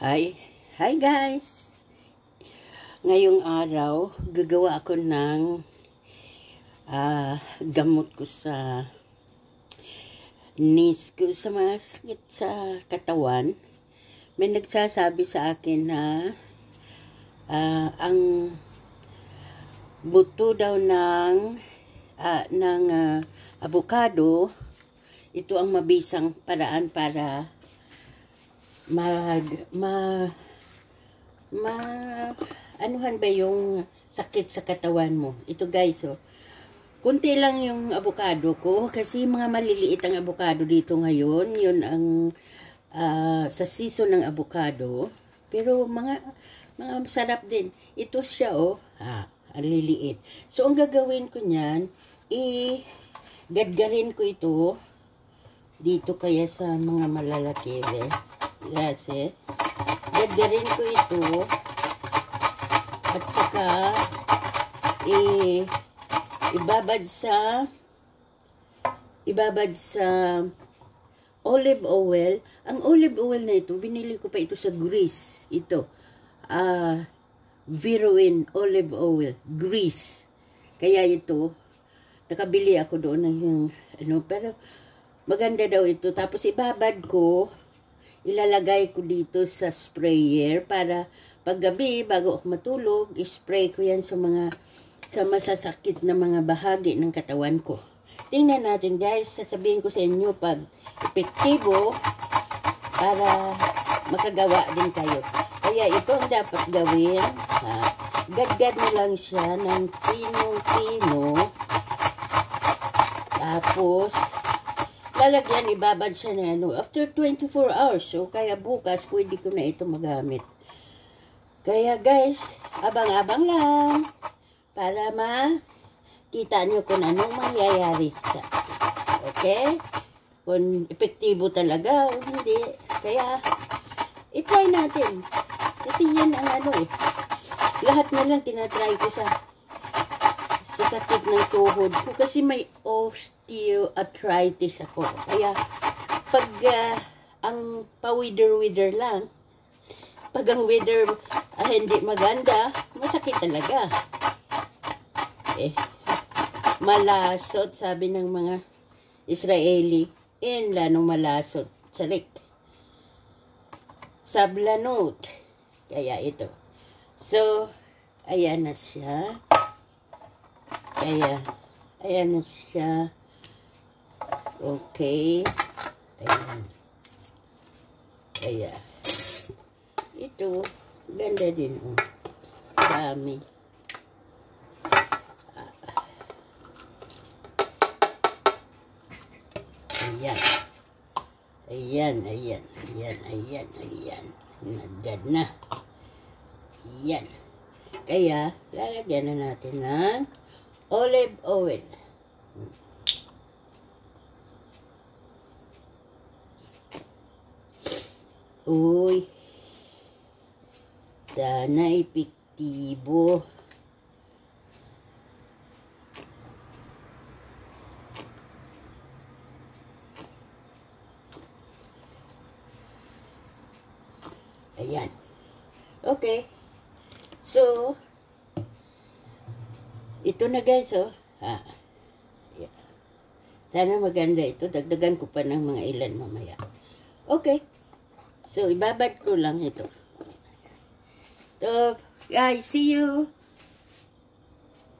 Hi! Hi guys! Ngayong araw, gagawa ako ng gamot ko sa knees ko, sa mga sakit sa katawan. May nagsasabi sa akin na ang buto daw ng avocado, ito ang mabisang paraan para anuhan ba yung sakit sa katawan mo. Ito guys, kunti lang yung avocado ko kasi mga maliliit ang avocado dito ngayon. Yun ang sa season ng avocado. Pero mga masarap din. Ito siya ang liliit. So ang gagawin ko niyan, gadgarin ko ito dito kaya sa mga malalaki kasi gadgarin ko ito at saka ibabad sa olive oil. Ang olive oil na ito, binili ko pa ito sa Greece. Ito Veroin olive oil, Greece. Kaya ito nakabili ako doon ng pero maganda daw ito. Tapos ibabad ko, ilalagay ko dito sa sprayer para paggabi bago ako matulog, spray ko yan sa masasakit na mga bahagi ng katawan ko. Tingnan natin guys, sasabihin ko sa inyo pag epektibo para makagawa din kayo. Kaya ito ang dapat gawin. Gadgad mo lang siya ng pinong-pino. Tapos lalagyan, ibabad siya na after 24 hours. So, kaya bukas, pwede ko na ito magamit. Kaya guys, abang-abang lang para makita nyo kung anong mangyayari. Okay? Kung epektibo talaga o hindi. Kaya, itry natin. Kasi yan ang lahat na lang tinatry ko sa sakit ng tuhod ko kasi may osteoarthritis ako. Kaya pag ang pa-wither lang, pag ang weather hindi maganda, masakit talaga. Malasot, sabi ng mga Israeli, lanong malasot, salik. Sablanot. Kaya ito. So, ayan na siya. Ayan na siya. Okay. Ayan. Ito, ganda din. Dami. Ayan. Nagad na. Ayan. Kaya, lalagyan na natin ng olive oil. Uy. Sana epektibo. Ayan. Okay. So, ito na guys, yeah. Sana maganda ito. Dagdagan ko pa ng mga ilan mamaya. Okay. So, ibabad ko lang ito. So, guys, see you.